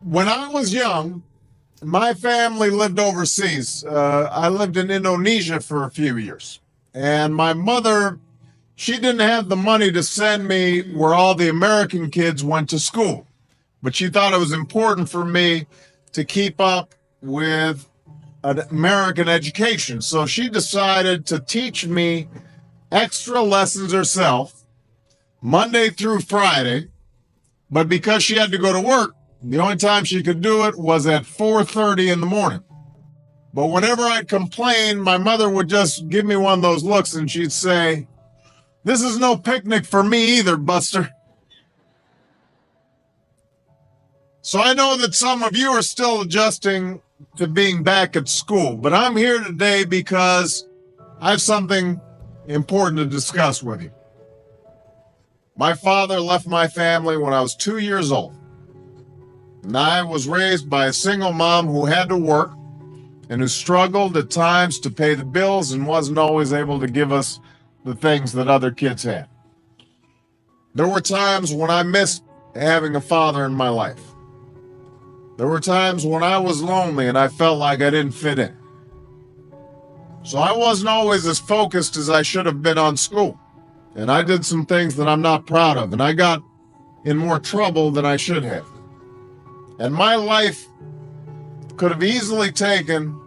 When I was young, my family lived overseas. I lived in Indonesia for a few years. And my mother, she didn't have the money to send me where all the American kids went to school. But she thought it was important for me to keep up with an American education. So she decided to teach me extra lessons herself, Monday through Friday. But because she had to go to work, the only time she could do it was at 4:30 in the morning. But whenever I'd complain, my mother would just give me one of those looks and she'd say, "This is no picnic for me either, Buster." So I know that some of you are still adjusting to being back at school, but I'm here today because I have something important to discuss with you. My father left my family when I was 2 years old. And I was raised by a single mom who had to work and who struggled at times to pay the bills and wasn't always able to give us the things that other kids had. There were times when I missed having a father in my life. There were times when I was lonely and I felt like I didn't fit in. So I wasn't always as focused as I should have been on school. And I did some things that I'm not proud of, and I got in more trouble than I should have. And my life could have easily taken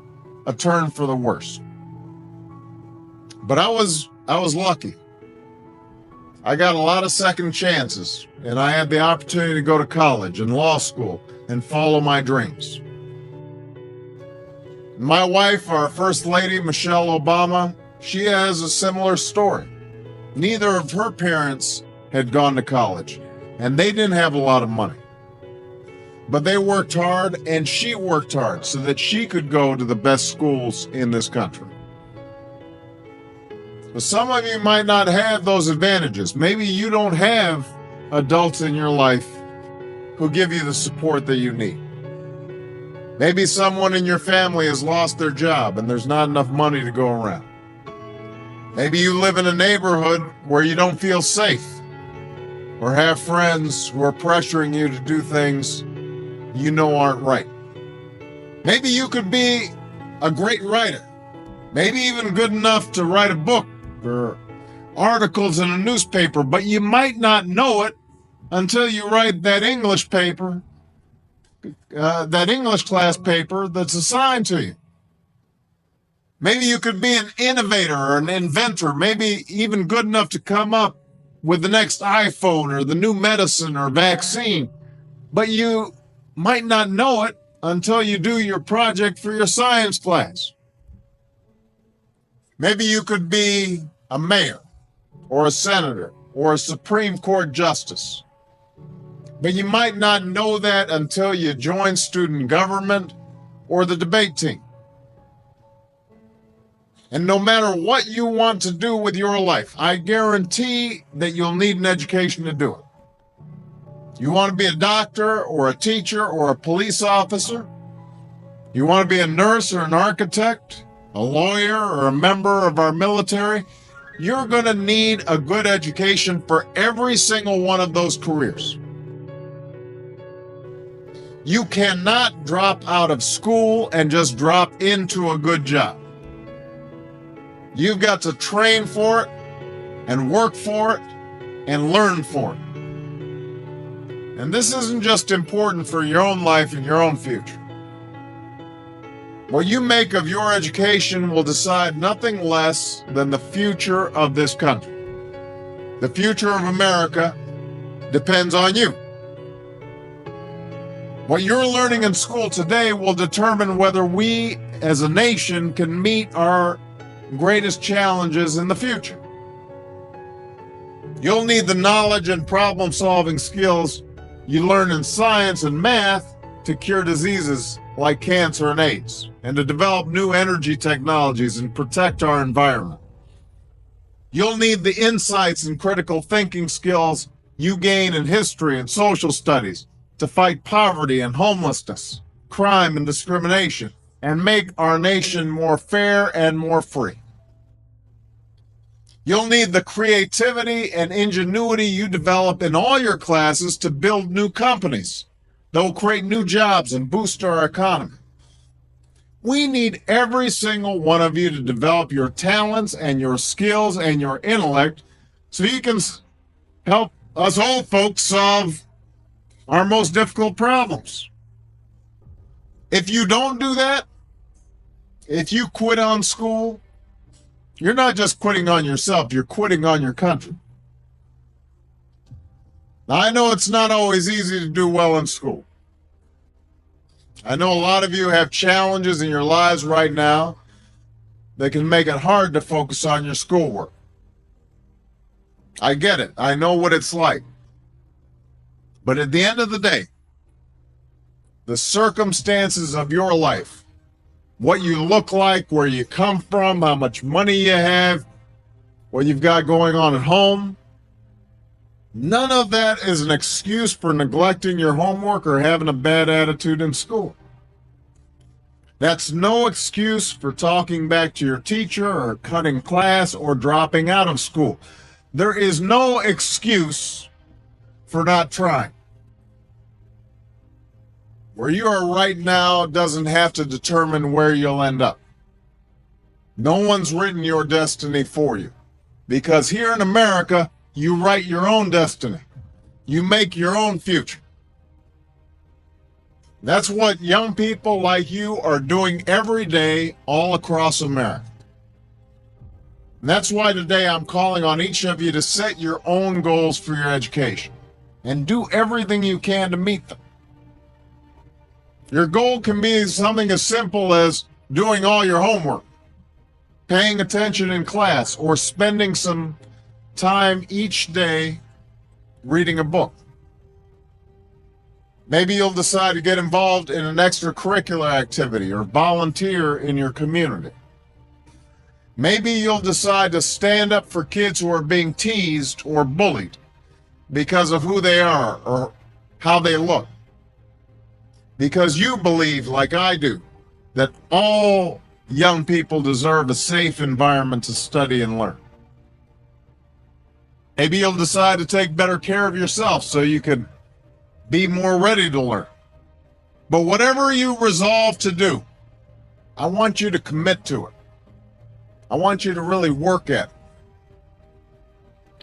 a turn for the worse. But I was lucky. I got a lot of second chances, and I had the opportunity to go to college and law school and follow my dreams. My wife, our First Lady, Michelle Obama, she has a similar story. Neither of her parents had gone to college, and they didn't have a lot of money. But they worked hard, and she worked hard so that she could go to the best schools in this country. But some of you might not have those advantages. Maybe you don't have adults in your life who give you the support that you need. Maybe someone in your family has lost their job and there's not enough money to go around. Maybe you live in a neighborhood where you don't feel safe or have friends who are pressuring you to do things you know aren't right. Maybe you could be a great writer, maybe even good enough to write a book or articles in a newspaper, but you might not know it until you write that English paper, that English class paper that's assigned to you. Maybe you could be an innovator or an inventor, maybe even good enough to come up with the next iPhone or the new medicine or vaccine, but you might not know it until you do your project for your science class. Maybe you could be a mayor or a senator or a Supreme Court justice, but you might not know that until you join student government or the debate team. And no matter what you want to do with your life, I guarantee that you'll need an education to do it. You want to be a doctor or a teacher or a police officer? You want to be a nurse or an architect, a lawyer or a member of our military? You're going to need a good education for every single one of those careers. You cannot drop out of school and just drop into a good job. You've got to train for it and work for it and learn for it. And this isn't just important for your own life and your own future. What you make of your education will decide nothing less than the future of this country. The future of America depends on you. What you're learning in school today will determine whether we as a nation can meet our greatest challenges in the future. You'll need the knowledge and problem-solving skills you learn in science and math to cure diseases like cancer and AIDS, and to develop new energy technologies and protect our environment. You'll need the insights and critical thinking skills you gain in history and social studies to fight poverty and homelessness, crime and discrimination, and make our nation more fair and more free. You'll need the creativity and ingenuity you develop in all your classes to build new companies, that will create new jobs and boost our economy. We need every single one of you to develop your talents and your skills and your intellect so you can help us old folks solve our most difficult problems. If you don't do that, if you quit on school, you're not just quitting on yourself, you're quitting on your country. Now, I know it's not always easy to do well in school. I know a lot of you have challenges in your lives right now that can make it hard to focus on your schoolwork. I get it. I know what it's like. But at the end of the day, the circumstances of your life, what you look like, where you come from, how much money you have, what you've got going on at home, none of that is an excuse for neglecting your homework or having a bad attitude in school. That's no excuse for talking back to your teacher or cutting class or dropping out of school. There is no excuse for not trying. Where you are right now doesn't have to determine where you'll end up. No one's written your destiny for you. Because here in America, you write your own destiny. You make your own future. That's what young people like you are doing every day all across America. And that's why today I'm calling on each of you to set your own goals for your education and do everything you can to meet them. Your goal can be something as simple as doing all your homework, paying attention in class, or spending some time each day reading a book. Maybe you'll decide to get involved in an extracurricular activity or volunteer in your community. Maybe you'll decide to stand up for kids who are being teased or bullied because of who they are or how they look. Because you believe, like I do, that all young people deserve a safe environment to study and learn. Maybe you'll decide to take better care of yourself so you can be more ready to learn. But whatever you resolve to do, I want you to commit to it. I want you to really work at it.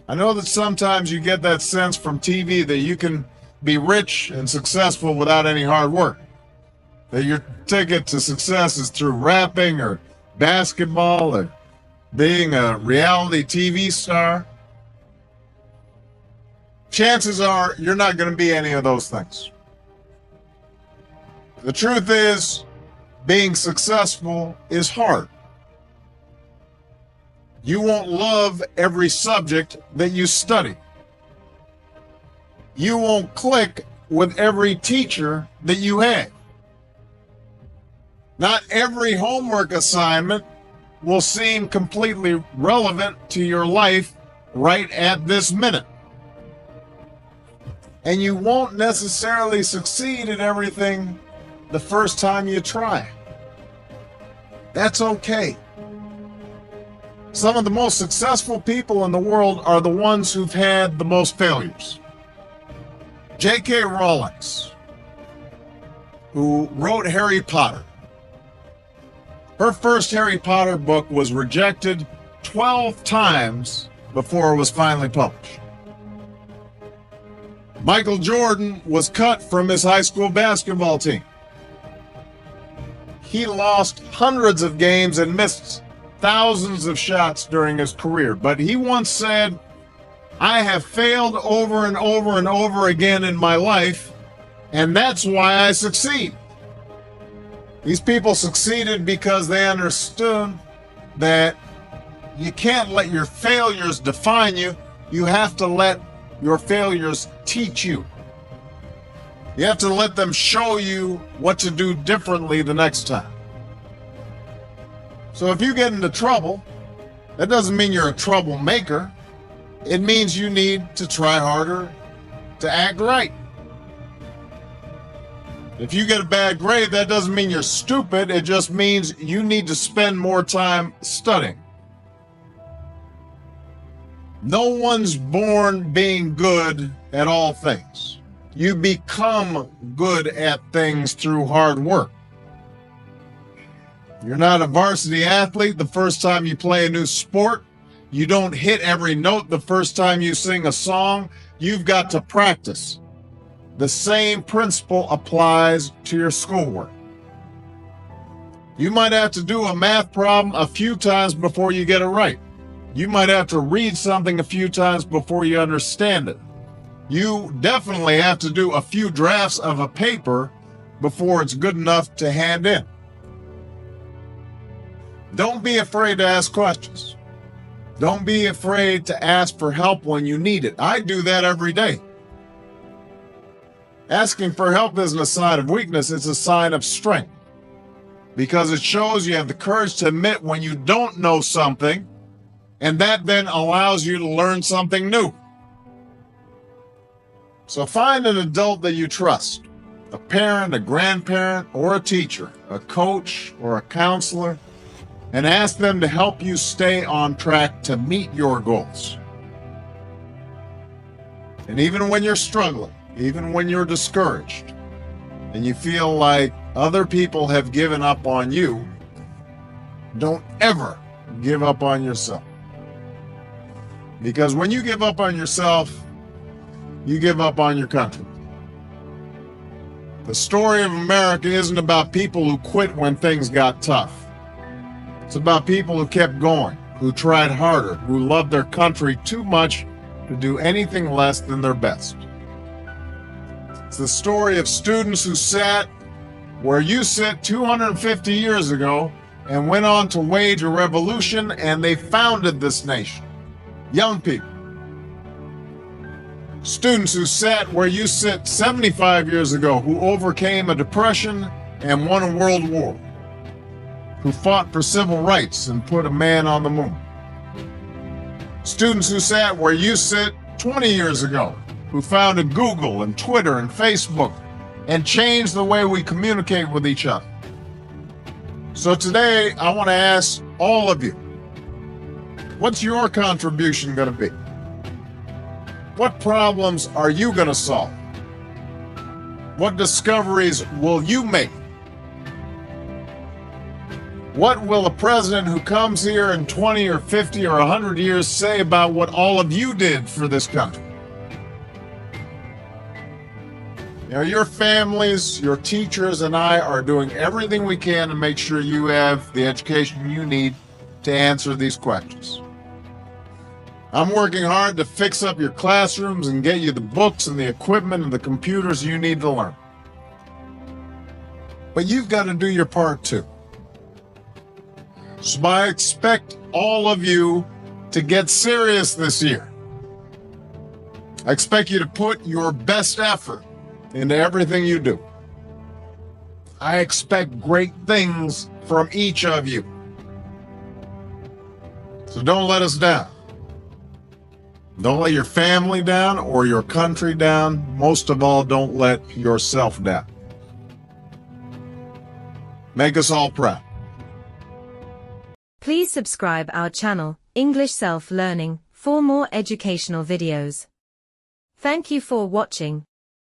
I know that sometimes you get that sense from TV that you can be rich and successful without any hard work. That your ticket to success is through rapping or basketball or being a reality TV star. Chances are you're not going to be any of those things. The truth is, being successful is hard. You won't love every subject that you study. You won't click with every teacher that you have. Not every homework assignment will seem completely relevant to your life right at this minute. And you won't necessarily succeed at everything the first time you try. That's okay. Some of the most successful people in the world are the ones who've had the most failures. J.K. Rowling, who wrote Harry Potter. Her first Harry Potter book was rejected 12 times before it was finally published. Michael Jordan was cut from his high school basketball team. He lost hundreds of games and missed thousands of shots during his career, but he once said, "I have failed over and over and over again in my life, and that's why I succeed." These people succeeded because they understood that you can't let your failures define you. You have to let your failures teach you. You have to let them show you what to do differently the next time. So if you get into trouble, that doesn't mean you're a troublemaker. It means you need to try harder to act right. If you get a bad grade, that doesn't mean you're stupid. It just means you need to spend more time studying. No one's born being good at all things. You become good at things through hard work. You're not a varsity athlete the first time you play a new sport. You don't hit every note the first time you sing a song. You've got to practice. The same principle applies to your schoolwork. You might have to do a math problem a few times before you get it right. You might have to read something a few times before you understand it. You definitely have to do a few drafts of a paper before it's good enough to hand in. Don't be afraid to ask questions. Don't be afraid to ask for help when you need it. I do that every day. Asking for help isn't a sign of weakness, it's a sign of strength. Because it shows you have the courage to admit when you don't know something, and that then allows you to learn something new. So find an adult that you trust, a parent, a grandparent, or a teacher, a coach, or a counselor, and ask them to help you stay on track to meet your goals. And even when you're struggling, even when you're discouraged, and you feel like other people have given up on you, don't ever give up on yourself. Because when you give up on yourself, you give up on your country. The story of America isn't about people who quit when things got tough. It's about people who kept going, who tried harder, who loved their country too much to do anything less than their best. It's the story of students who sat where you sit 250 years ago and went on to wage a revolution, and they founded this nation. Young people. Students who sat where you sit 75 years ago, who overcame a depression and won a world war, who fought for civil rights and put a man on the moon. Students who sat where you sit 20 years ago, who founded Google and Twitter and Facebook and changed the way we communicate with each other. So today, I want to ask all of you, what's your contribution going to be? What problems are you going to solve? What discoveries will you make? What will a president who comes here in 20 or 50 or 100 years say about what all of you did for this country? You know, your families, your teachers, and I are doing everything we can to make sure you have the education you need to answer these questions. I'm working hard to fix up your classrooms and get you the books and the equipment and the computers you need to learn. But you've got to do your part too. So I expect all of you to get serious this year. I expect you to put your best effort into everything you do. I expect great things from each of you. So don't let us down. Don't let your family down or your country down. Most of all, don't let yourself down. Make us all proud. Please subscribe our channel, English Self-Learning, for more educational videos. Thank you for watching.